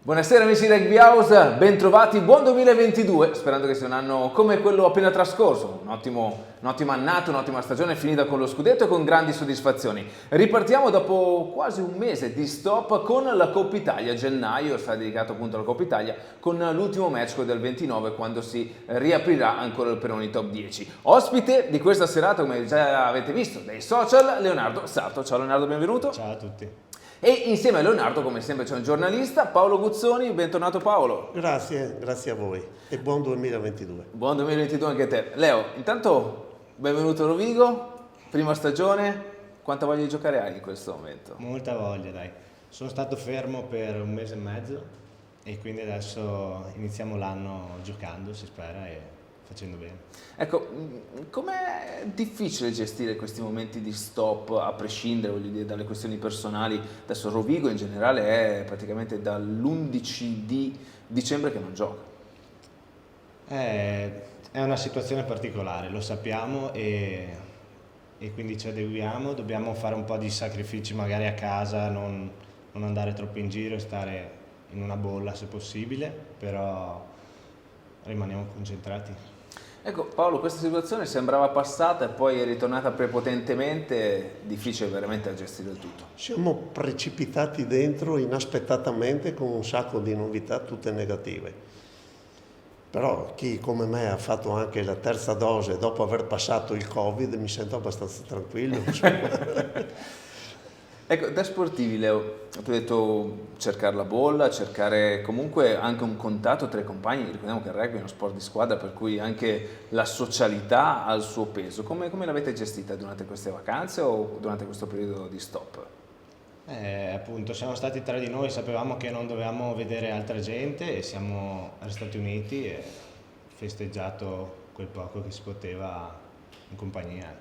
Buonasera amici di Rugby House, bentrovati, buon 2022, sperando che sia un anno come quello appena trascorso, un'ottima annata, un'ottima stagione finita con lo scudetto e con grandi soddisfazioni. Ripartiamo dopo quasi un mese di stop con la Coppa Italia, gennaio sarà dedicato appunto alla Coppa Italia con l'ultimo match del 29 quando si riaprirà ancora il Peroni Top 10. Ospite di questa serata, come già avete visto dai social, Leonardo Sarto. Ciao Leonardo, benvenuto. Ciao a tutti. E insieme a Leonardo, come sempre, c'è un giornalista, Paolo Guzzoni. Bentornato Paolo. Grazie a voi e buon 2022. Buon 2022 anche a te. Leo, intanto benvenuto a Rovigo, prima stagione. Quanta voglia di giocare hai in questo momento? Molta voglia, dai. Sono stato fermo per un mese e mezzo e quindi adesso iniziamo l'anno giocando, si spera, e facendo bene. Ecco, com'è difficile gestire questi momenti di stop, a prescindere, voglio dire, dalle questioni personali? Adesso Rovigo in generale è praticamente dall'11 di dicembre che non gioca. È una situazione particolare, lo sappiamo e quindi ci adeguiamo. Dobbiamo fare un po' di sacrifici magari a casa, non andare troppo in giro e stare in una bolla se possibile, però rimaniamo concentrati. Ecco Paolo, questa situazione sembrava passata e poi è ritornata prepotentemente, difficile veramente a gestire il tutto. Siamo precipitati dentro inaspettatamente con un sacco di novità, tutte negative. Però chi come me ha fatto anche la terza dose dopo aver passato il Covid mi sento abbastanza tranquillo. Ecco, da sportivi Leo, tu hai detto cercare la bolla, cercare comunque anche un contatto tra i compagni. Ricordiamo che il rugby è uno sport di squadra, per cui anche la socialità ha il suo peso. Come l'avete gestita durante queste vacanze o durante questo periodo di stop? Appunto, siamo stati tra di noi, sapevamo che non dovevamo vedere altra gente e siamo restati uniti e festeggiato quel poco che si poteva in compagnia.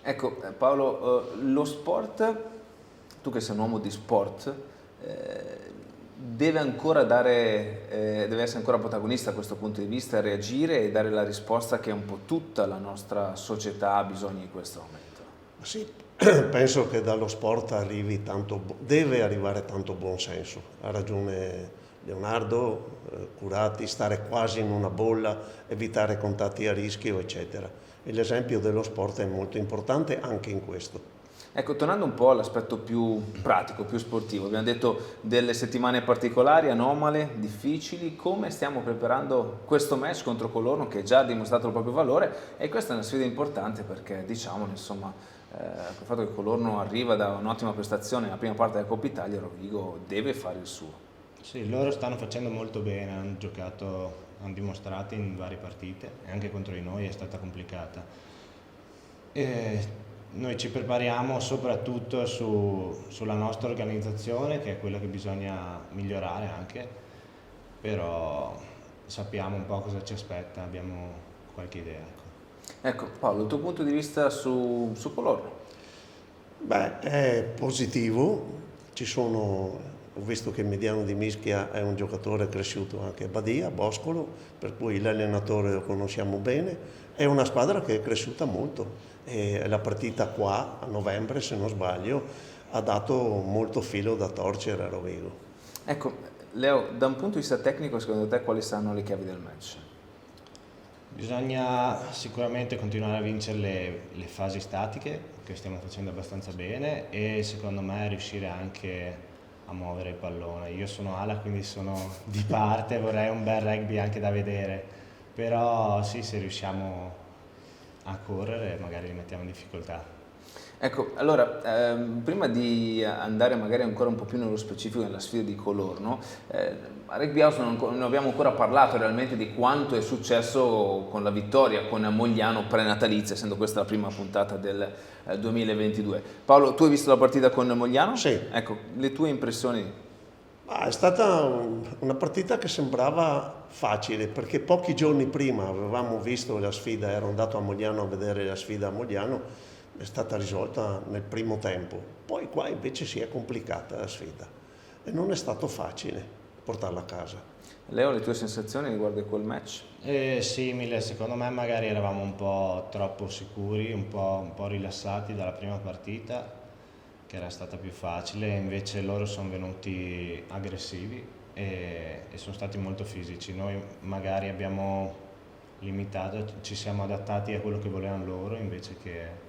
Ecco Paolo, lo sport, tu che sei un uomo di sport, deve essere ancora protagonista da questo punto di vista, reagire e dare la risposta che un po' tutta la nostra società ha bisogno in questo momento. Sì, penso che dallo sport deve arrivare tanto buonsenso. Ha ragione Leonardo, curati, stare quasi in una bolla, evitare contatti a rischio, eccetera. E l'esempio dello sport è molto importante anche in questo. Ecco, tornando un po' all'aspetto più pratico, più sportivo, abbiamo detto delle settimane particolari, anomale, difficili. Come stiamo preparando questo match contro Colorno che già ha dimostrato il proprio valore? E questa è una sfida importante perché, diciamolo, insomma, col fatto che Colorno arriva da un'ottima prestazione nella prima parte della Coppa Italia, Rovigo deve fare il suo. Sì, loro stanno facendo molto bene, hanno dimostrato in varie partite e anche contro di noi è stata complicata. Noi ci prepariamo soprattutto sulla nostra organizzazione, che è quella che bisogna migliorare anche, però sappiamo un po' cosa ci aspetta, abbiamo qualche idea. Ecco Paolo, il tuo punto di vista su Colorno? Beh, è positivo, ho visto che Mediano di Mischia è un giocatore cresciuto anche a Badia, a Boscolo, per cui l'allenatore lo conosciamo bene, è una squadra che è cresciuta molto e la partita qua a novembre, se non sbaglio, ha dato molto filo da torcere a Rovigo. Ecco, Leo, da un punto di vista tecnico, secondo te quali saranno le chiavi del match? Bisogna sicuramente continuare a vincere le fasi statiche, che stiamo facendo abbastanza bene, e secondo me riuscire anche a muovere il pallone. Io sono ala, quindi sono di parte, vorrei un bel rugby anche da vedere, però sì, se riusciamo a correre magari li mettiamo in difficoltà. Ecco, allora, prima di andare magari ancora un po' più nello specifico nella sfida di Colorno, a Rugby House non abbiamo ancora parlato realmente di quanto è successo con la vittoria con Mogliano pre-natalizia, essendo questa la prima puntata del 2022. Paolo, tu hai visto la partita con Mogliano? Sì. Ecco, le tue impressioni? È stata una partita che sembrava facile, perché pochi giorni prima avevamo visto la sfida, ero andato a Mogliano a vedere la sfida a Mogliano, è stata risolta nel primo tempo. Poi qua invece si è complicata la sfida e non è stato facile portarla a casa. Leo, le tue sensazioni riguardo quel match? Simile, secondo me magari eravamo un po' troppo sicuri, un po' rilassati dalla prima partita, che era stata più facile, invece loro sono venuti aggressivi e sono stati molto fisici. Noi magari abbiamo limitato, ci siamo adattati a quello che volevano loro invece che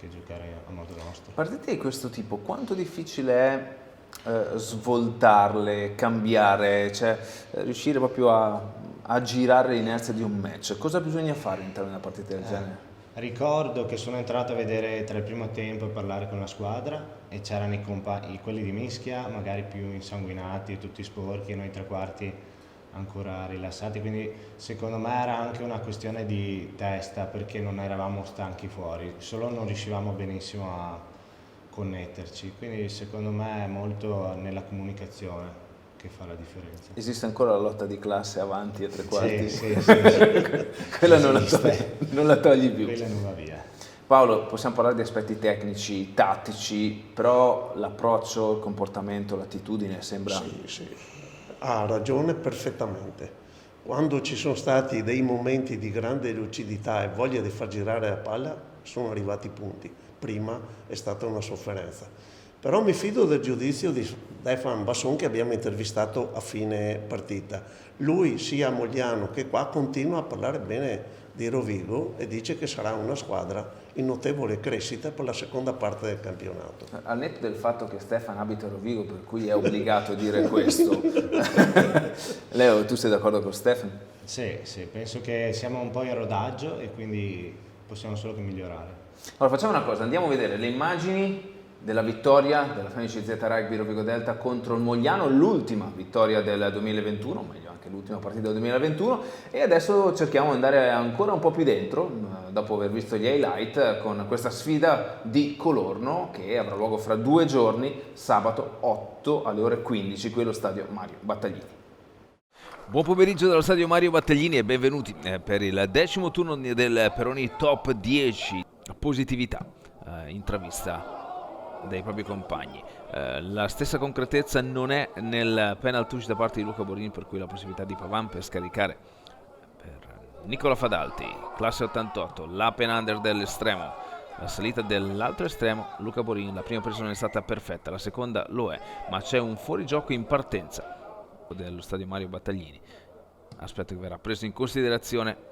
giocare a modo nostro. Partite di questo tipo, quanto difficile è svoltarle, cambiare, cioè riuscire proprio a girare l'inerzia di un match? Cosa bisogna fare all'interno di una partita del genere? Ricordo che sono entrato a vedere tra il primo tempo e parlare con la squadra e c'erano i compagni, quelli di mischia, magari più insanguinati, tutti sporchi, e noi tre quarti ancora rilassati, quindi secondo me era anche una questione di testa perché non eravamo stanchi fuori, solo non riuscivamo benissimo a connetterci, quindi secondo me è molto nella comunicazione che fa la differenza. Esiste ancora la lotta di classe avanti e tre quarti? Sì. Quella non la togli più. Quella non va via. Paolo, possiamo parlare di aspetti tecnici, tattici, però l'approccio, il comportamento, l'attitudine sembra... Sì, ha ragione perfettamente. Quando ci sono stati dei momenti di grande lucidità e voglia di far girare la palla, sono arrivati i punti. Prima è stata una sofferenza. Però mi fido del giudizio di Stefan Basson che abbiamo intervistato a fine partita. Lui, sia a Mogliano che qua, continua a parlare bene di Rovigo e dice che sarà una squadra in notevole crescita per la seconda parte del campionato. Al netto del fatto che Stefan abita a Rovigo, per cui è obbligato a dire questo, Leo, tu sei d'accordo con Stefan? Sì, penso che siamo un po' in rodaggio e quindi possiamo solo che migliorare. Allora facciamo una cosa, andiamo a vedere le immagini della vittoria della Fenici Z Rugby Rovigo Delta contro il Mogliano, l'ultima vittoria del 2021, o meglio anche l'ultima partita del 2021, e adesso cerchiamo di andare ancora un po' più dentro, dopo aver visto gli highlight, con questa sfida di Colorno che avrà luogo fra 2 giorni, sabato 8 alle ore 15, qui allo stadio Mario Battaglini. Buon pomeriggio dallo stadio Mario Battaglini e benvenuti per il 10° turno del Peroni Top 10 positività intravista dai propri compagni. La stessa concretezza non è nel penalty touch da parte di Luca Borini, per cui la possibilità di Pavan per scaricare per Nicola Fadalti, classe 88, l'apen under dell'estremo, la salita dell'altro estremo, Luca Borini. La prima presa non è stata perfetta, la seconda lo è, ma c'è un fuorigioco in partenza dello stadio Mario Battaglini, aspetto che verrà preso in considerazione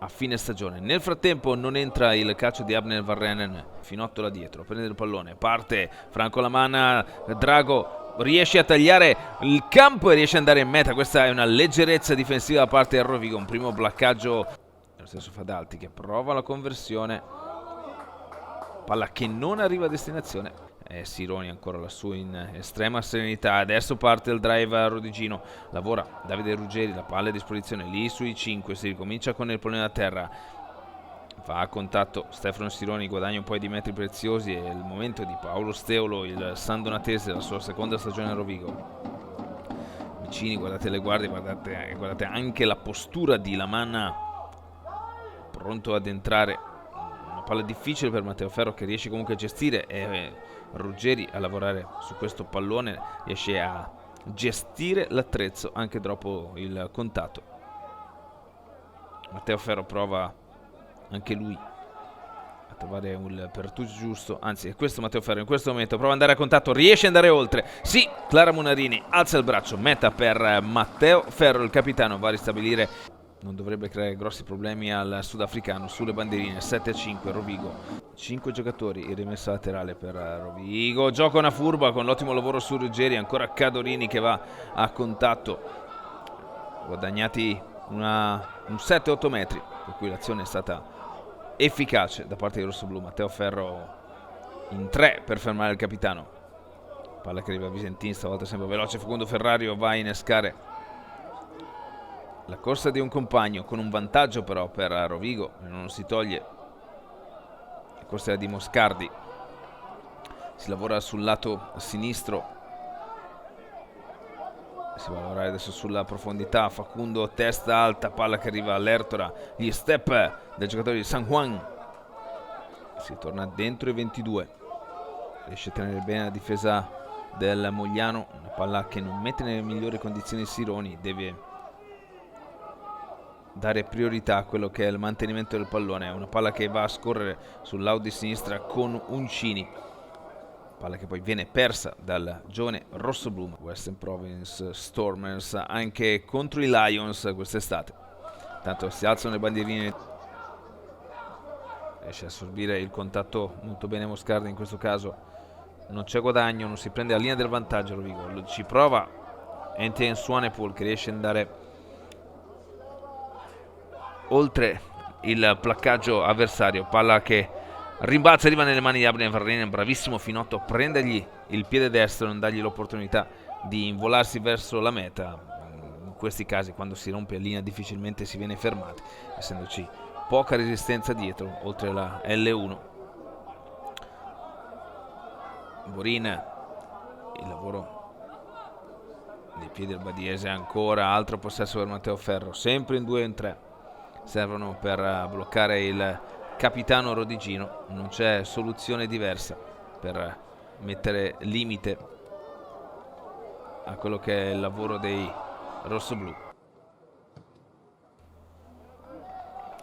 a fine stagione. Nel frattempo non entra il calcio di Abner Varrenen, Finottola dietro, prende il pallone, parte Franco Lamanna, Drago riesce a tagliare il campo e riesce ad andare in meta. Questa è una leggerezza difensiva da parte del Rovigo, un primo bloccaggio dello stesso Fadalti che prova la conversione, palla che non arriva a destinazione. Sironi ancora lassù in estrema serenità. Adesso parte il drive a Rodigino, lavora Davide Ruggeri, la palla a disposizione lì sui 5, si ricomincia con il pallone a terra, va a contatto Stefano Sironi, guadagna un po' di metri preziosi. È il momento di Paolo Steolo, il San Donatese, la sua seconda stagione a Rovigo. Vicini, guardate le guardie, guardate anche la postura di Lamanna, pronto ad entrare. Una palla difficile per Matteo Ferro che riesce comunque a gestire, e Ruggeri a lavorare su questo pallone riesce a gestire l'attrezzo anche dopo il contatto. Matteo Ferro prova anche lui a trovare un pertugio giusto, anzi è questo Matteo Ferro in questo momento prova ad andare a contatto, riesce ad andare oltre, sì, Clara Munarini alza il braccio, meta per Matteo Ferro, il capitano va a ristabilire, non dovrebbe creare grossi problemi al sudafricano sulle bandierine. 7-5 Rovigo, 5 giocatori in rimessa laterale per Rovigo, gioca una furba con l'ottimo lavoro su Ruggeri, ancora Cadorini che va a contatto, guadagnati un 7-8 metri, per cui l'azione è stata efficace da parte di rossoblù. Matteo Ferro in 3 per fermare il capitano, palla che arriva a Visentin, stavolta sempre veloce, Facundo Ferrario va a innescare la corsa di un compagno, con un vantaggio però per Rovigo, non si toglie la corsa di Moscardi, si lavora sul lato sinistro, si va a lavorare adesso sulla profondità, Facundo testa alta, palla che arriva all'Ertora, gli step del giocatore di San Juan, si torna dentro i 22, riesce a tenere bene la difesa del Mogliano, una palla che non mette nelle migliori condizioni Sironi, deve dare priorità a quello che è il mantenimento del pallone. È una palla che va a scorrere sul lato di sinistra con Uncini, palla che poi viene persa dal giovane rossoblu. Western Province Stormers anche contro i Lions quest'estate. Tanto si alzano le bandierine, riesce a assorbire il contatto molto bene Moscardi in questo caso, non c'è guadagno, non si prende la linea del vantaggio Rovigo, ci prova Etienne Swanepoel che riesce ad andare oltre il placcaggio avversario, palla che rimbalza, arriva nelle mani di Abner Varrenen, bravissimo Finotto a prendergli il piede destro e non dargli l'opportunità di involarsi verso la meta. In questi casi quando si rompe la linea difficilmente si viene fermati, essendoci poca resistenza dietro, oltre la L1. Borin, il lavoro dei piedi del badiese, ancora altro possesso per Matteo Ferro, sempre in 2 e in 3, servono per bloccare il capitano Rodigino, non c'è soluzione diversa per mettere limite a quello che è il lavoro dei rossoblù.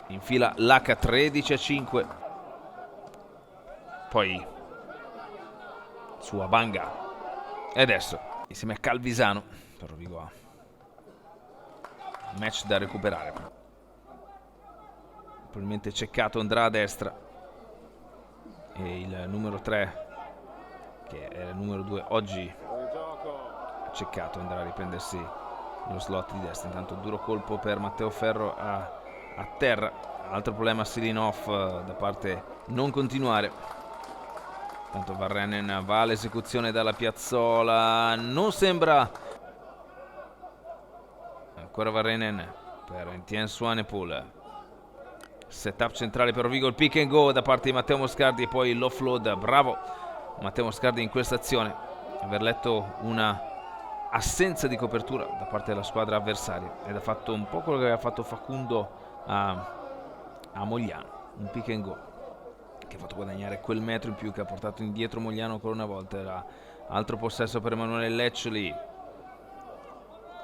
Infila l'H 13-5, poi su Abanga e adesso insieme a Calvisano per Rovigo ha match da recuperare. Probabilmente ceccato andrà a destra e il numero 3 che è il numero 2 oggi ceccato andrà a riprendersi lo slot di destra. Intanto duro colpo per Matteo Ferro a terra, altro problema Silinov da parte non continuare. Tanto Varrenen va all'esecuzione dalla piazzola, non sembra, ancora Varrenen per Etienne Swanepoel, setup centrale per Rovigo, il pick and go da parte di Matteo Moscardi e poi l'offload. Bravo Matteo Moscardi in questa azione, aver letto una assenza di copertura da parte della squadra avversaria ed ha fatto un po' quello che aveva fatto Facundo a Mogliano, un pick and go che ha fatto guadagnare quel metro in più, che ha portato indietro Mogliano ancora una volta. Era altro possesso per Emanuele Leccioli,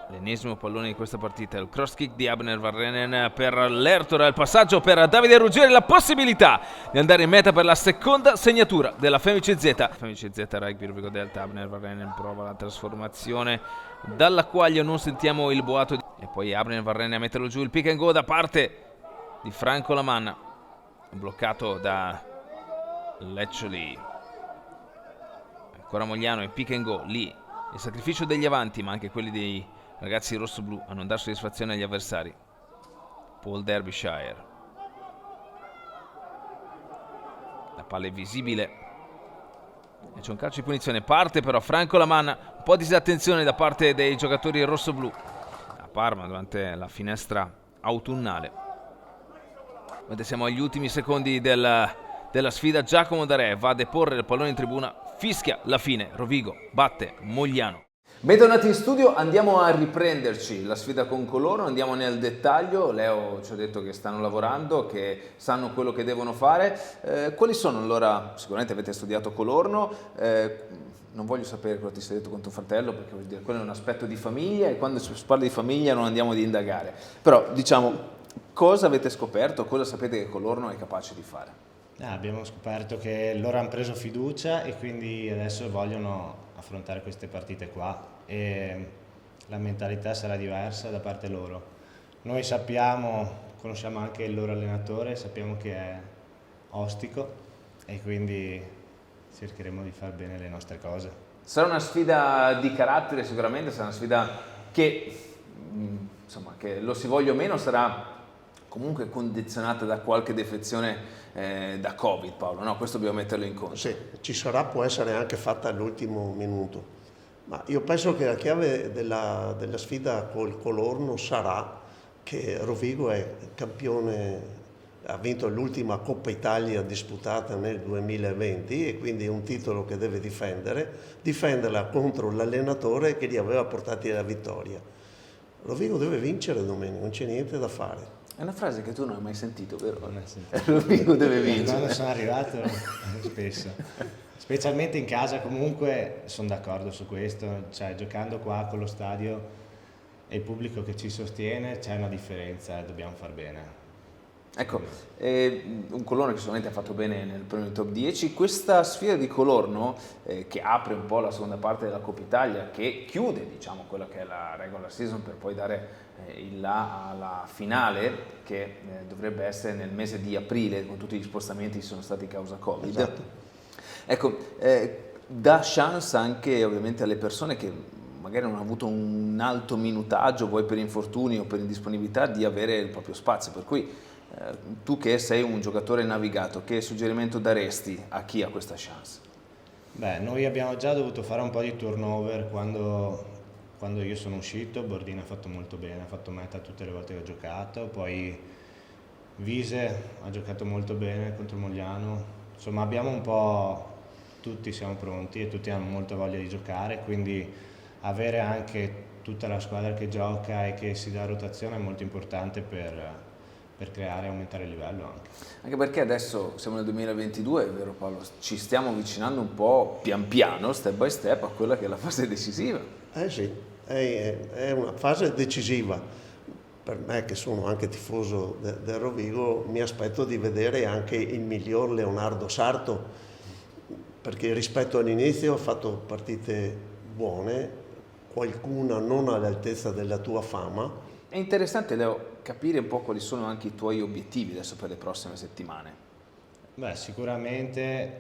l'ennesimo pallone di questa partita, il cross kick di Abner Varrenen per l'Ertora, il passaggio per Davide Ruggieri, la possibilità di andare in meta per la seconda segnatura della Femice Z. Femice Z Rugby Rovigo Delta. Abner Varrenen prova la trasformazione dalla quaglia, non sentiamo il boato e poi Abner Varrenen a metterlo giù, il pick and go da parte di Franco Lamanna, bloccato da Leccioli, ancora Mogliano e pick and go lì, il sacrificio degli avanti ma anche quelli dei ragazzi rossoblu a non dare soddisfazione agli avversari. Paul Derbyshire, la palla è visibile e c'è un calcio di punizione, parte però Franco Lamanna, un po' di disattenzione da parte dei giocatori rossoblu a Parma durante la finestra autunnale. Mentre siamo agli ultimi secondi della sfida, Giacomo Darè va a deporre il pallone in tribuna, fischia la fine, Rovigo batte Mogliano. Bentornati in studio, andiamo a riprenderci la sfida con Colorno, andiamo nel dettaglio. Leo ci ha detto che stanno lavorando, che sanno quello che devono fare. Quali sono allora, sicuramente avete studiato Colorno, non voglio sapere cosa ti sei detto con tuo fratello, perché vuol dire quello è un aspetto di famiglia e quando si parla di famiglia non andiamo ad indagare. Però diciamo, cosa avete scoperto, cosa sapete che Colorno è capace di fare? Abbiamo scoperto che loro hanno preso fiducia e quindi adesso vogliono affrontare queste partite qua e la mentalità sarà diversa da parte loro. Noi conosciamo anche il loro allenatore, sappiamo che è ostico e quindi cercheremo di fare bene le nostre cose. Sarà una sfida di carattere sicuramente, sarà una sfida che, insomma, che lo si voglia o meno sarà comunque condizionata da qualche defezione da Covid, Paolo, no? Questo dobbiamo metterlo in conto. Sì, ci sarà, può essere anche fatta all'ultimo minuto, ma io penso che la chiave della sfida col Colorno sarà che Rovigo è campione, ha vinto l'ultima Coppa Italia disputata nel 2020 e quindi è un titolo che deve difenderla contro l'allenatore che li aveva portati alla vittoria. Rovigo deve vincere domenica, non c'è niente da fare. È una frase che tu non hai mai sentito, vero? Non hai sentito. Rovigo deve vincere. Quando sono arrivato spesso, specialmente in casa, comunque sono d'accordo su questo, cioè giocando qua con lo stadio e il pubblico che ci sostiene c'è una differenza e dobbiamo far bene. Ecco, un Colorno che sicuramente ha fatto bene nel premio top 10, questa sfida di Colorno che apre un po' la seconda parte della Coppa Italia, che chiude diciamo quella che è la regular season per poi dare il là alla finale che dovrebbe essere nel mese di aprile con tutti gli spostamenti che sono stati causa Covid. Esatto. Ecco, dà chance anche ovviamente alle persone che magari non hanno avuto un alto minutaggio, vuoi per infortuni o per indisponibilità, di avere il proprio spazio, per cui tu che sei un giocatore navigato, che suggerimento daresti a chi ha questa chance? Beh, noi abbiamo già dovuto fare un po' di turnover quando io sono uscito. Bordini ha fatto molto bene, ha fatto meta tutte le volte che ho giocato, poi Vise ha giocato molto bene contro Mogliano, insomma abbiamo un po', tutti siamo pronti e tutti hanno molta voglia di giocare, quindi avere anche tutta la squadra che gioca e che si dà rotazione è molto importante per creare e aumentare il livello Anche perché adesso siamo nel 2022, è vero Paolo, ci stiamo avvicinando un po' pian piano, step by step, a quella che è la fase decisiva. Sì, è una fase decisiva. Per me che sono anche tifoso del Rovigo mi aspetto di vedere anche il miglior Leonardo Sarto, perché rispetto all'inizio ha fatto partite buone, qualcuna non all'altezza della tua fama. È interessante, Leo, capire un po' quali sono anche i tuoi obiettivi adesso per le prossime settimane. Beh, sicuramente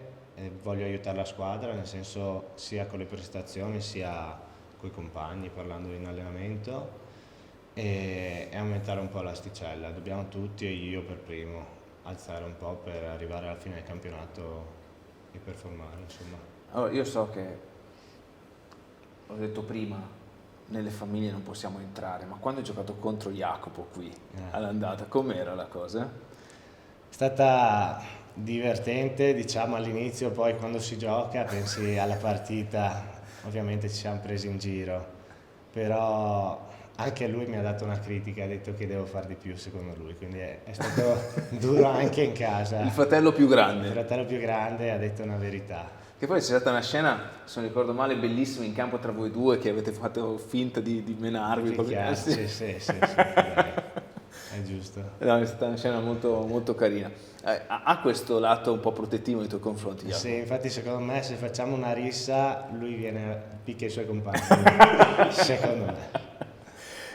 voglio aiutare la squadra, nel senso sia con le prestazioni sia con i compagni, parlando in allenamento, e aumentare un po' l'asticella. Dobbiamo tutti, e io per primo, alzare un po' per arrivare alla fine del campionato e performare, insomma. Allora, io so che, ho detto prima, nelle famiglie non possiamo entrare, ma quando hai giocato contro Jacopo qui all'andata, com'era la cosa? È stata divertente, diciamo all'inizio, poi quando si gioca pensi alla partita, ovviamente ci siamo presi in giro, però anche lui mi ha dato una critica, ha detto che devo fare di più secondo lui, quindi è stato duro anche in casa. Il fratello più grande. Il fratello più grande ha detto una verità. Che poi c'è stata una scena, se non ricordo male, bellissima in campo tra voi due, che avete fatto finta di menarvi. Sì, è giusto. No, è stata una scena molto, molto carina. Ha questo lato un po' protettivo nei tuoi confronti, Jacopo? Sì, infatti secondo me se facciamo una rissa lui viene picchia i suoi compagni, secondo me.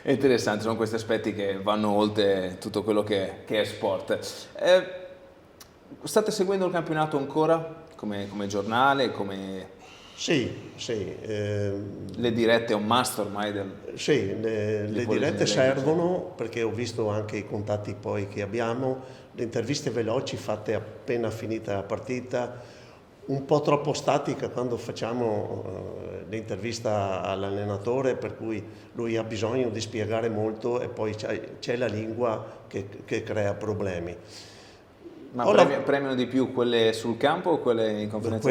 È interessante, sono questi aspetti che vanno oltre tutto quello che è sport. State seguendo il campionato ancora? Come giornale, come... Sì. Le dirette è un must ormai Sì, le dirette servono perché ho visto anche i contatti poi che abbiamo, le interviste veloci fatte appena finita la partita, un po' troppo statica quando facciamo l'intervista all'allenatore, per cui lui ha bisogno di spiegare molto e poi c'è la lingua che crea problemi. Ma premiano di più quelle sul campo o quelle in conferenza?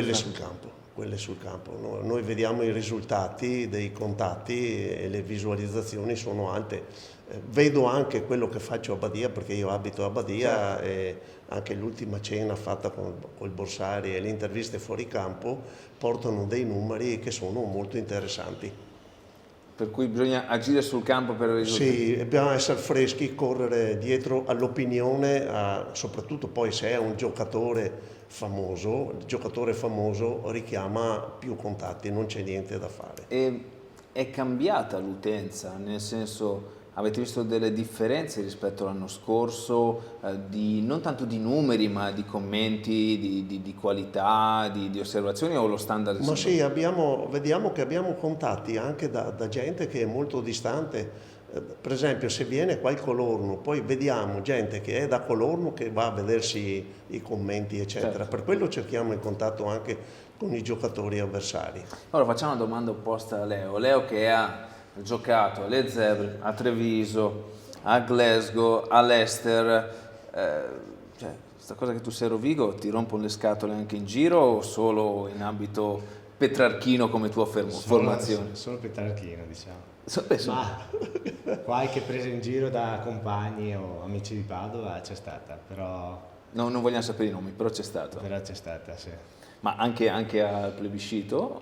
Quelle sul campo. Noi vediamo i risultati dei contatti e le visualizzazioni sono alte. Vedo anche quello che faccio a Badia, perché io abito a Badia, certo. E anche l'ultima cena fatta col Borsari e le interviste fuori campo portano dei numeri che sono molto interessanti. Per cui bisogna agire sul campo per il risultato. Sì, dobbiamo essere freschi, correre dietro all'opinione, soprattutto poi se è un giocatore famoso, il giocatore famoso richiama più contatti, non c'è niente da fare. E è cambiata l'utenza, nel senso, avete visto delle differenze rispetto all'anno scorso, non tanto di numeri ma di commenti, di qualità, di osservazioni, o lo standard? Ma sì, vediamo che abbiamo contatti anche da gente che è molto distante. Per esempio se viene qua il Colorno, poi vediamo gente che è da Colorno che va a vedersi i commenti eccetera, certo. Per quello cerchiamo il contatto anche con i giocatori avversari. Allora facciamo una domanda opposta a Leo che ha giocato alle Zebre, a Treviso, a Glasgow, all'Ester, cioè questa cosa che tu sei a Rovigo ti rompono le scatole anche in giro o solo in ambito petrarchino come tua formazione? Solo petrarchino, diciamo. Ma qualche presa in giro da compagni o amici di Padova c'è stata, però... No, non vogliamo sapere i nomi, però c'è stata. Però c'è stata, sì. Ma anche al plebiscito?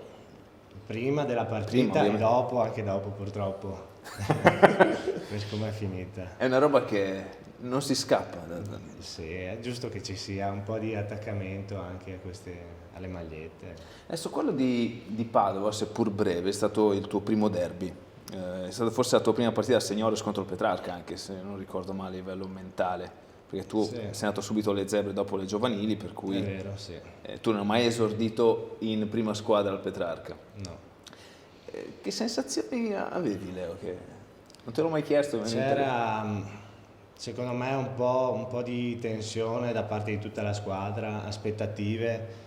Prima della partita e dopo, anche dopo purtroppo, per come è finita. È una roba che non si scappa. Sì, è giusto che ci sia un po' di attaccamento anche alle magliette. Adesso quello di Padova, seppur breve, è stato il tuo primo derby. È stata forse la tua prima partita a Seniores contro il Petrarca, anche se non ricordo male a livello mentale, perché tu sei andato subito alle Zebre dopo le giovanili, per cui È vero, sì. Tu non hai mai esordito in prima squadra al Petrarca. No. Che sensazioni avevi, Leo? Che non te l'ho mai chiesto. C'era, secondo me, un po' di tensione da parte di tutta la squadra, aspettative.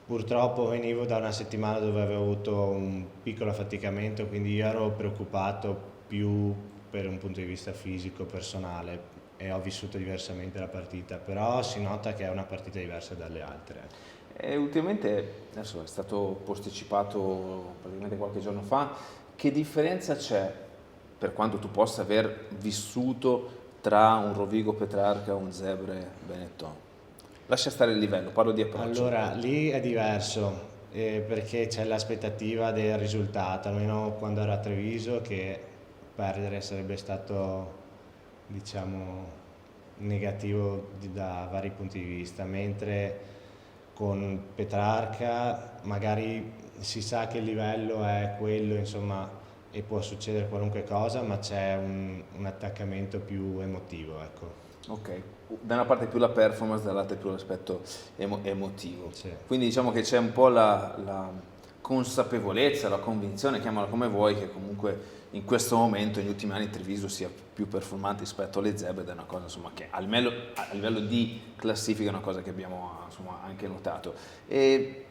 Purtroppo venivo da una settimana dove avevo avuto un piccolo affaticamento, quindi io ero preoccupato più per un punto di vista fisico, personale, e ho vissuto diversamente la partita, però si nota che è una partita diversa dalle altre. E ultimamente, adesso è stato posticipato praticamente qualche giorno fa, che differenza c'è, per quanto tu possa aver vissuto, tra un Rovigo Petrarca e un Zebre Benetton? Lascia stare il livello, parlo di approccio. Allora, lì è diverso, perché c'è l'aspettativa del risultato, almeno quando ero a Treviso, che perdere sarebbe stato, diciamo, negativo da vari punti di vista, mentre con Petrarca magari si sa che il livello è quello, insomma, e può succedere qualunque cosa, ma c'è un attaccamento più emotivo, ecco. Ok, da una parte più la performance, dall'altra più l'aspetto emotivo. Sì. Quindi diciamo che c'è un po' la consapevolezza, la convinzione, chiamala come vuoi, che comunque in questo momento, negli ultimi anni, Treviso sia più performante rispetto alle Zebre, ed è una cosa insomma, che a livello di classifica è una cosa che abbiamo insomma, anche notato. E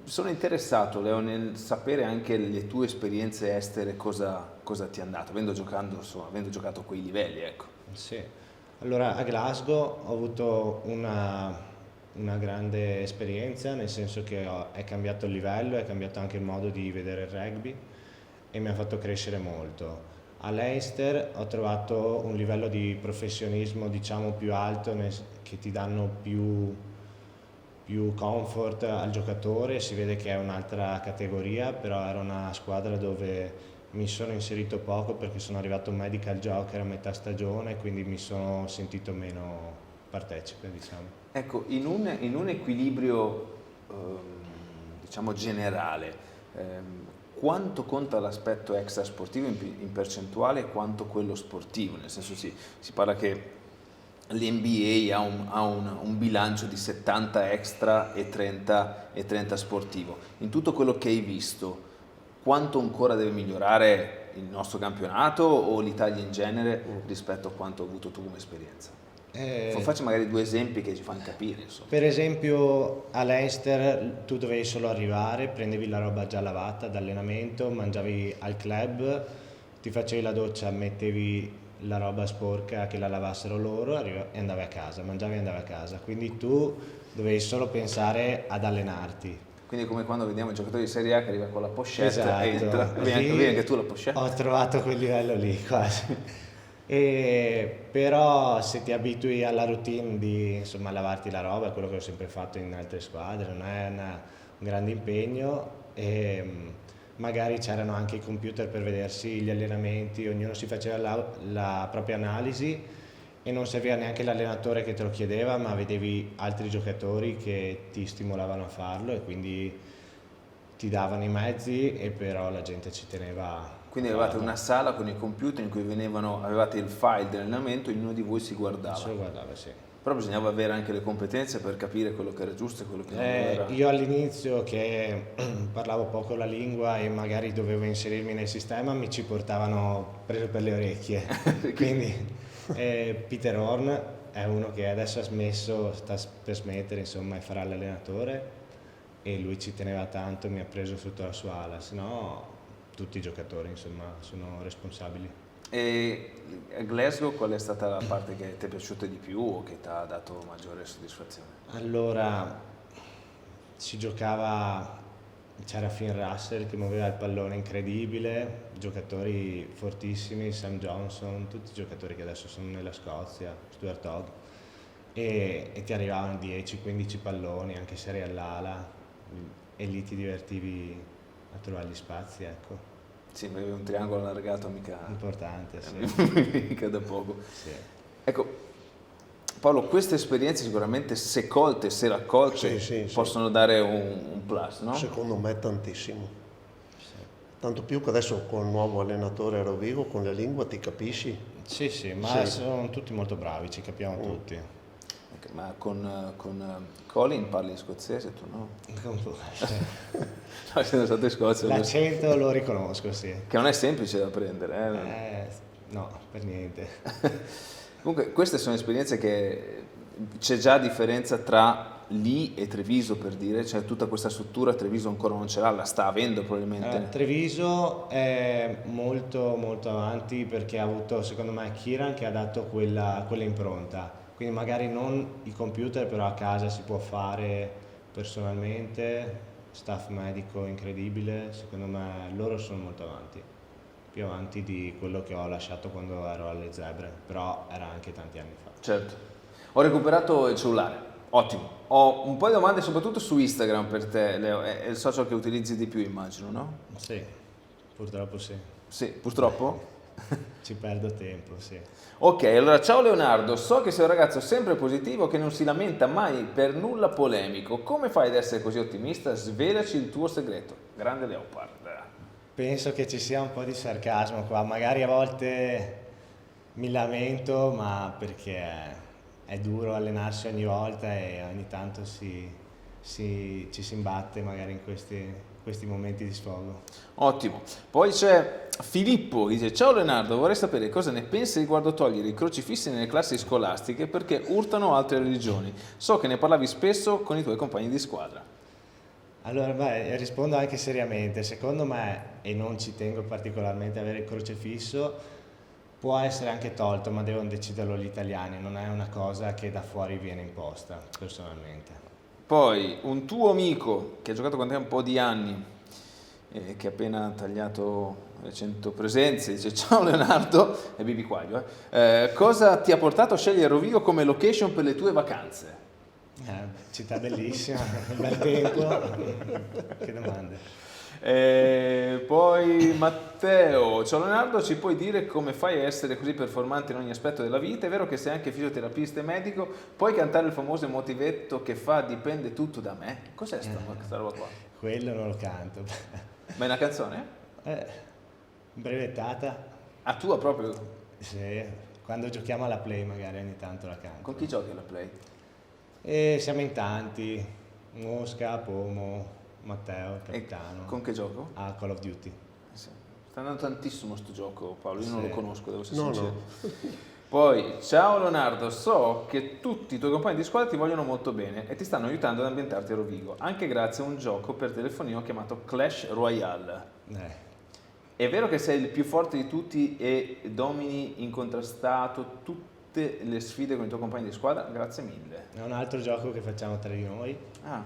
sono interessato, Leo, nel sapere anche le tue esperienze estere, cosa ti è andato, avendo giocato a quei livelli, ecco. Sì. Allora, a Glasgow ho avuto una grande esperienza, nel senso che è cambiato il livello, è cambiato anche il modo di vedere il rugby e mi ha fatto crescere molto. A Leicester ho trovato un livello di professionismo, diciamo, più alto, che ti danno più comfort al giocatore, si vede che è un'altra categoria, però era una squadra dove mi sono inserito poco perché sono arrivato un medical joker a metà stagione, quindi mi sono sentito meno partecipe, diciamo. Ecco, in un equilibrio diciamo generale, quanto conta l'aspetto extrasportivo in percentuale e quanto quello sportivo? Nel senso si parla che l'NBA ha un bilancio di 70 extra e 30 sportivo. In tutto quello che hai visto, quanto ancora deve migliorare il nostro campionato o l'Italia in genere rispetto a quanto hai avuto tu come esperienza? Faccio magari 2 esempi che ci fanno capire. Insomma. Per esempio a Leicester tu dovevi solo arrivare, prendevi la roba già lavata d'allenamento, mangiavi al club, ti facevi la doccia, mettevi la roba sporca che la lavassero loro e andavi a casa, mangiavi e andavi a casa. Quindi tu dovevi solo pensare ad allenarti. Quindi come quando vediamo i giocatori di Serie A che arriva con la pochette Esatto. e entra, vedi anche tu la pochette? Ho trovato quel livello lì quasi. Però se ti abitui alla routine di insomma lavarti la roba, è quello che ho sempre fatto in altre squadre, non è un grande impegno e magari c'erano anche i computer per vedersi gli allenamenti, ognuno si faceva la propria analisi e non serviva neanche l'allenatore che te lo chiedeva, ma vedevi altri giocatori che ti stimolavano a farlo e quindi ti davano i mezzi e però la gente ci teneva. Quindi avevate una sala con i computer in cui avevate il file dell'allenamento e ognuno di voi si guardava. Si guardava, sì. Però bisognava avere anche le competenze per capire quello che era giusto e quello che non era. Io all'inizio che parlavo poco la lingua e magari dovevo inserirmi nel sistema mi ci portavano preso per le orecchie. Quindi Peter Horn è uno che adesso ha smesso, sta per smettere insomma e farà l'allenatore e lui ci teneva tanto, mi ha preso sotto la sua ala, sennò tutti i giocatori insomma sono responsabili. E a Glasgow qual è stata la parte che ti è piaciuta di più o che ti ha dato maggiore soddisfazione? Allora si giocava, c'era Finn Russell che muoveva il pallone incredibile, giocatori fortissimi, Sam Johnson, tutti i giocatori che adesso sono nella Scozia, Stuart Hogg, e ti arrivavano 10-15 palloni anche se eri all'ala e lì ti divertivi a trovare gli spazi, ecco. Sì, ma avevi un triangolo allargato mica Importante, sì. mica da poco. Sì. Ecco, Paolo, queste esperienze sicuramente se colte, se raccolte, Sì. possono dare un plus, no? Secondo me tantissimo. Tanto più che adesso con il nuovo allenatore a Rovigo, con la lingua ti capisci? Sì, ma Sì. sono tutti molto bravi, ci capiamo tutti. Ok, ma con Colin parli scozzese, tu no? Sì. No, essendo stato in Scozia, L'accento lo riconosco, sì. che non è semplice da prendere. No, per niente. Comunque, queste sono esperienze che c'è già differenza tra lì e Treviso, per dire, cioè tutta questa struttura Treviso ancora non ce l'ha, la sta avendo probabilmente. Treviso è molto molto avanti perché ha avuto secondo me Kiran che ha dato quella impronta, quindi magari non il computer però a casa si può fare personalmente, staff medico incredibile, secondo me loro sono molto avanti, più avanti di quello che ho lasciato quando ero alle Zebre, però era anche tanti anni fa. Certo. Ho recuperato il cellulare, ottimo. Ho un po' di domande soprattutto su Instagram per te, Leo, è il social che utilizzi di più, immagino, no? Sì, purtroppo sì, Sì, purtroppo. ci perdo tempo, sì. Ok, allora ciao Leonardo, so che sei un ragazzo sempre positivo che non si lamenta mai per nulla polemico. Come fai ad essere così ottimista? Svelaci il tuo segreto. Grande Leopard. Penso che ci sia un po' di sarcasmo qua, magari a volte mi lamento, ma perché è duro allenarsi ogni volta e ogni tanto ci si imbatte magari in questi momenti di sfogo. Ottimo. Poi c'è Filippo che dice: ciao Leonardo, vorrei sapere cosa ne pensi riguardo togliere i crocifissi nelle classi scolastiche perché urtano altre religioni. So che ne parlavi spesso con i tuoi compagni di squadra. Allora, rispondo anche seriamente, secondo me, e non ci tengo particolarmente a avere il crocefisso, può essere anche tolto, ma devono deciderlo gli italiani, non è una cosa che da fuori viene imposta, personalmente. Poi un tuo amico che ha giocato con te un po' di anni, che ha appena tagliato le 100 presenze, dice: ciao Leonardo, è Bibi Quaglio, cosa ti ha portato a scegliere Rovigo come location per le tue vacanze? Città bellissima, bel tempo, che domande. Poi Matteo: ciao Leonardo, ci puoi dire come fai a essere così performante in ogni aspetto della vita? È vero che sei anche fisioterapista e medico, puoi cantare il famoso motivetto che fa dipende tutto da me? Cos'è questa roba qua? Quello non lo canto. Ma è una canzone? Brevettata? Ah, tua proprio? Sì, quando giochiamo alla play magari ogni tanto la canto. Con chi giochi alla play? E siamo in tanti, Mosca, Pomo, Matteo, il capitano. Con che gioco? A Call of Duty. Sì. Sta andando tantissimo sto gioco, Paolo, io non Sì. lo conosco, devo essere No, sincero. no. Poi, ciao Leonardo, so che tutti i tuoi compagni di squadra ti vogliono molto bene e ti stanno aiutando ad ambientarti a Rovigo, anche grazie a un gioco per telefonino chiamato Clash Royale. È vero che sei il più forte di tutti e domini incontrastato tutte le sfide con i tuoi compagni di squadra? Grazie mille. È un altro gioco che facciamo tra di noi Ah,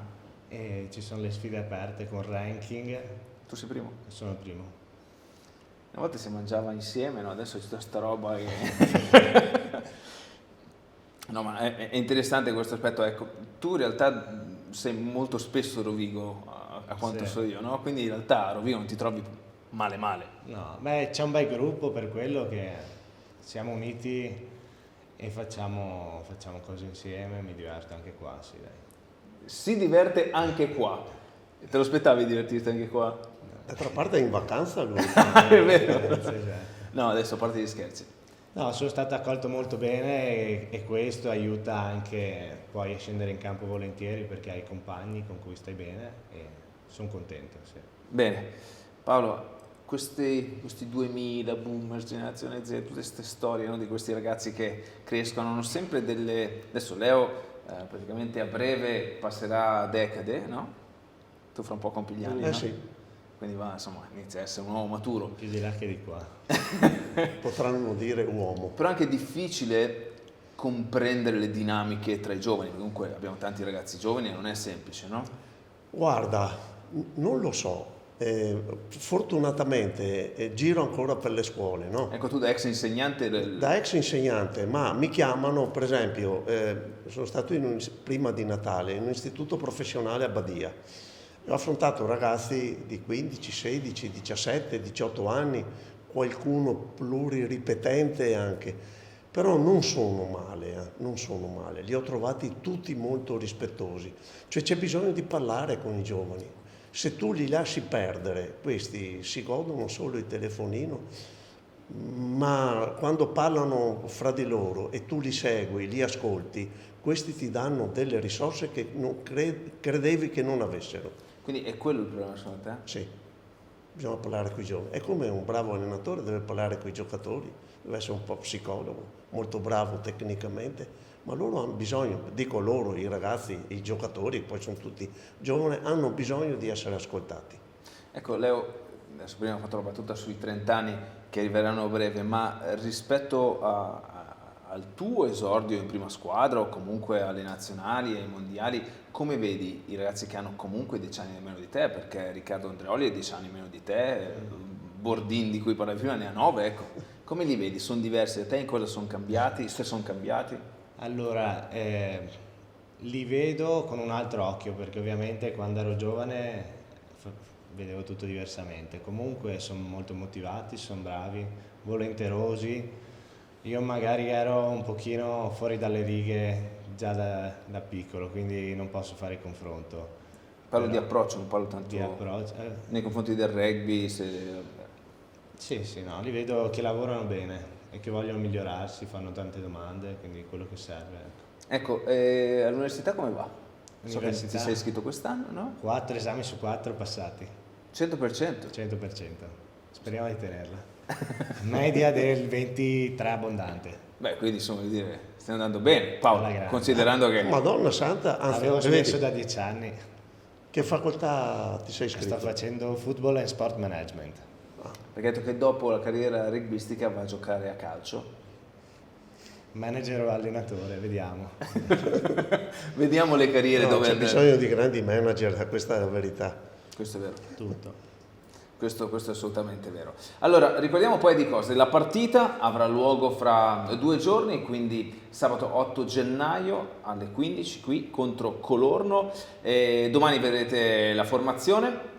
e ci sono le sfide aperte con ranking, tu sei primo? sono il primo. Una volta si mangiava insieme, no? Adesso c'è tutta sta roba che... No, ma è interessante questo aspetto. Ecco, tu in realtà sei molto spesso a Rovigo, a quanto Sì. so io, no? Quindi in realtà a Rovigo non ti trovi male. No, c'è un bel gruppo per quello che siamo uniti e facciamo cose insieme, mi diverto anche qua, sì, dai. Si diverte anche qua. Te lo aspettavi di divertirti anche qua? D'altra parte è in vacanza lui. È vero. Sì, esatto. No, adesso a parte gli scherzi. No, sono stato accolto molto bene e questo aiuta anche poi a scendere in campo volentieri perché hai compagni con cui stai bene e sono contento. Sì. Bene, Paolo, questi 2000, boomers, generazione Z, tutte queste storie, no, di questi ragazzi che crescono, hanno sempre delle... Adesso Leo praticamente a breve passerà a decade, no? Tu fra un po' compi gli anni, no? Sì. Quindi va, insomma, inizia a essere un uomo maturo. Più di là che di qua. Potranno dire uomo. Però è anche difficile comprendere le dinamiche tra i giovani, comunque abbiamo tanti ragazzi giovani e non è semplice, no? Guarda, non lo so. Fortunatamente giro ancora per le scuole, no? Ecco, tu da ex insegnante... Da ex insegnante, ma mi chiamano, per esempio, sono stato prima di Natale in un istituto professionale a Badia. Ho affrontato ragazzi di 15, 16, 17, 18 anni, qualcuno pluriripetente anche. Però non sono male, non sono male, li ho trovati tutti molto rispettosi, cioè c'è bisogno di parlare con i giovani. Se tu li lasci perdere, questi si godono solo il telefonino, ma quando parlano fra di loro e tu li segui, li ascolti, questi ti danno delle risorse che non credevi che non avessero. Quindi è quello il problema secondo te? Sì, bisogna parlare con i giovani. È come un bravo allenatore deve parlare con i giocatori, deve essere un po' psicologo, molto bravo tecnicamente, ma loro hanno bisogno, dico loro, i ragazzi, i giocatori, poi sono tutti giovani, hanno bisogno di essere ascoltati. Ecco, Leo, adesso prima ho fatto la battuta sui 30 anni che arriveranno a breve, ma rispetto al tuo esordio in prima squadra o comunque alle nazionali e ai mondiali, come vedi i ragazzi che hanno comunque 10 anni meno di te? Perché Riccardo Andreoli ha 10 anni meno di te, Bordin di cui parlavi prima ne ha 9, ecco. Come li vedi? Sono diversi da te? In cosa sono cambiati? Se sono cambiati? Allora, li vedo con un altro occhio, perché ovviamente quando ero giovane vedevo tutto diversamente. Comunque sono molto motivati, sono bravi, volenterosi. Io magari ero un pochino fuori dalle righe già da piccolo, quindi non posso fare il confronto. Parlo di approccio, non parlo tanto Di approccio. nei confronti del rugby. Sì, no, li vedo che lavorano bene e che vogliono migliorarsi, fanno tante domande, quindi quello che serve. Ecco, all'università come va? So che Università? ti sei iscritto quest'anno, no? 4 esami su 4 passati, 100%. 100%. Speriamo di tenerla. Media del 23 abbondante. Beh, quindi insomma, vuol dire, stai andando bene, Paolo, Alla grande. considerando che... Madonna santa, anzi, Avevo vedi, smesso da 10 anni. che facoltà ti sei iscritto? Sto facendo football and sport management. Perché hai detto che dopo la carriera rugbistica va a giocare a calcio. Manager o allenatore, vediamo. Vediamo le carriere No, dove c'è andare. bisogno di grandi manager, questa è la verità. Questo è vero. Tutto. Questo è assolutamente vero. Allora, ricordiamo poi di cose. La partita avrà luogo fra 2 giorni, quindi sabato 8 gennaio alle 15 qui contro Colorno. Domani vedrete la formazione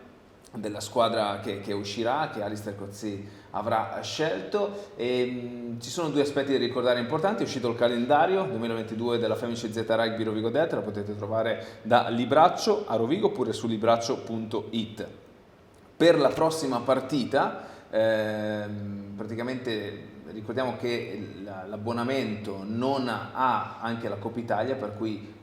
della squadra che uscirà, che Alistair Coetzee avrà scelto. Ci sono 2 aspetti da ricordare importanti. È uscito il calendario 2022 della Femici Z Rugby Rovigo Det, la potete trovare da Libraccio a Rovigo oppure su libraccio.it. Per la prossima partita, praticamente ricordiamo che l'abbonamento non ha anche la Coppa Italia, per cui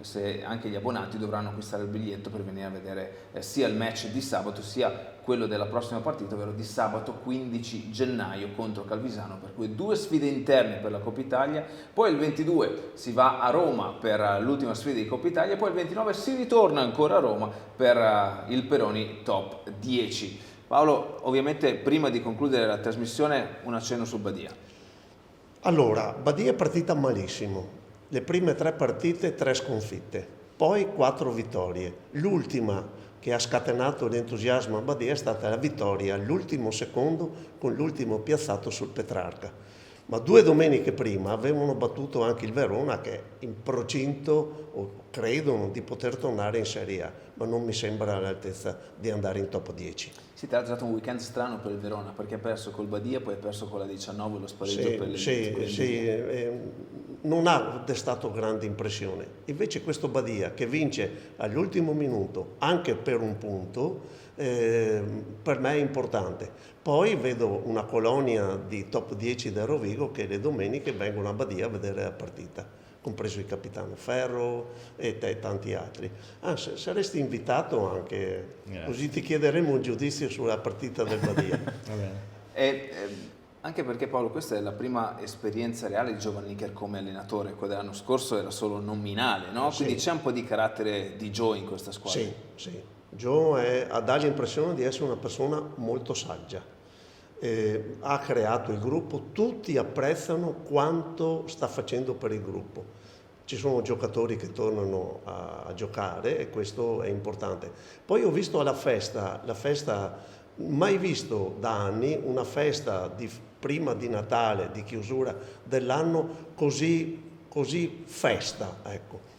anche gli abbonati dovranno acquistare il biglietto per venire a vedere sia il match di sabato sia quello della prossima partita, ovvero di sabato 15 gennaio contro Calvisano, per cui 2 sfide interne per la Coppa Italia, poi il 22 si va a Roma per l'ultima sfida di Coppa Italia, poi il 29 si ritorna ancora a Roma per il Peroni Top 10. Paolo, ovviamente prima di concludere la trasmissione un accenno su Badia. Allora, Badia è partita malissimo. Le prime 3 partite 3 sconfitte, poi 4 vittorie. L'ultima che ha scatenato l'entusiasmo a Badia è stata la vittoria all'ultimo secondo con l'ultimo piazzato sul Petrarca. Ma 2 domeniche prima avevano battuto anche il Verona, che è in procinto o credono di poter tornare in Serie A, ma non mi sembra all'altezza di andare in top 10. Sì, tra l'altro è stato un weekend strano per il Verona, perché ha perso col Badia, poi ha perso con la 19 lo spareggio per le Sì, non ha destato grande impressione. Invece questo Badia che vince all'ultimo minuto anche per un punto, per me è importante. Poi vedo una colonia di top 10 del Rovigo che le domeniche vengono a Badia a vedere la partita, compreso il capitano Ferro e tanti altri. Saresti invitato anche, così ti chiederemo un giudizio sulla partita del Badia. Va bene. Anche perché Paolo, questa è la prima esperienza reale di Joe Van Nicker come allenatore, quello dell'anno scorso era solo nominale, no? Sì. Quindi c'è un po' di carattere di Joe in questa squadra. Sì. Joe dà l'impressione di essere una persona molto saggia. Ha creato il gruppo, tutti apprezzano quanto sta facendo per il gruppo. Ci sono giocatori che tornano a giocare e questo è importante. Poi ho visto alla festa, mai visto da anni, una festa prima di Natale, di chiusura dell'anno così festa, ecco.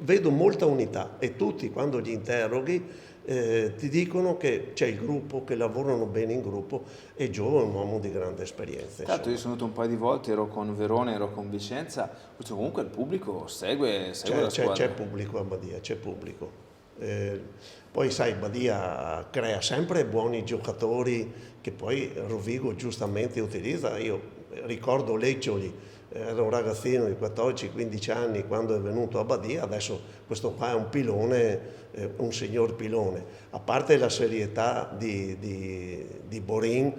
Vedo molta unità e tutti quando li interroghi ti dicono che c'è il gruppo, che lavorano bene in gruppo, e Gio è un uomo di grande esperienza. Tanto io sono venuto un paio di volte, ero con Verona, ero con Vicenza, comunque il pubblico segue la squadra. C'è pubblico a Badia, c'è pubblico. Poi sai, Badia crea sempre buoni giocatori che poi Rovigo giustamente utilizza. Io ricordo Leccioli, era un ragazzino di 14-15 anni quando è venuto a Badia, adesso questo qua è un pilone, un signor pilone. A parte la serietà di Borin,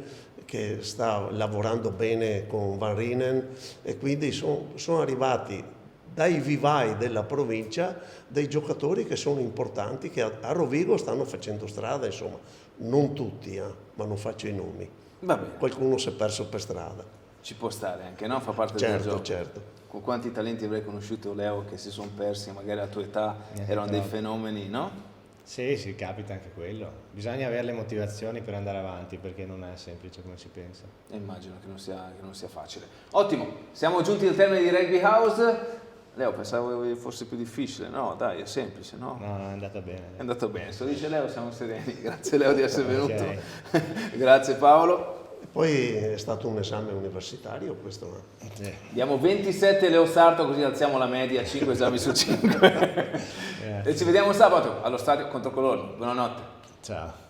che sta lavorando bene con Van Rinen, e quindi sono arrivati dai vivai della provincia dei giocatori che sono importanti, che a Rovigo stanno facendo strada, insomma, non tutti, ma non faccio i nomi. Va bene. Qualcuno si è perso per strada. Ci può stare anche, no? Fa parte del Certo, gioco. certo. Con quanti talenti avrei conosciuto, Leo, che si sono persi, magari alla tua età erano dei fenomeni, no? Sì, capita anche quello. Bisogna avere le motivazioni per andare avanti, perché non è semplice come si pensa. Immagino che non sia facile. Ottimo, siamo giunti al termine di Rugby House. Leo, pensavo fosse più difficile. No, dai, è semplice, no? No, è andata bene. È andato bene. Se lo dice Leo, siamo sereni. Grazie Leo di essere venuto. Ok. Grazie Paolo. Poi è stato un esame universitario questo. Diamo 27 Leo Sarto, così alziamo la media, 5 esami su 5. E ci vediamo sabato allo stadio contro Colorno. Buonanotte. Ciao.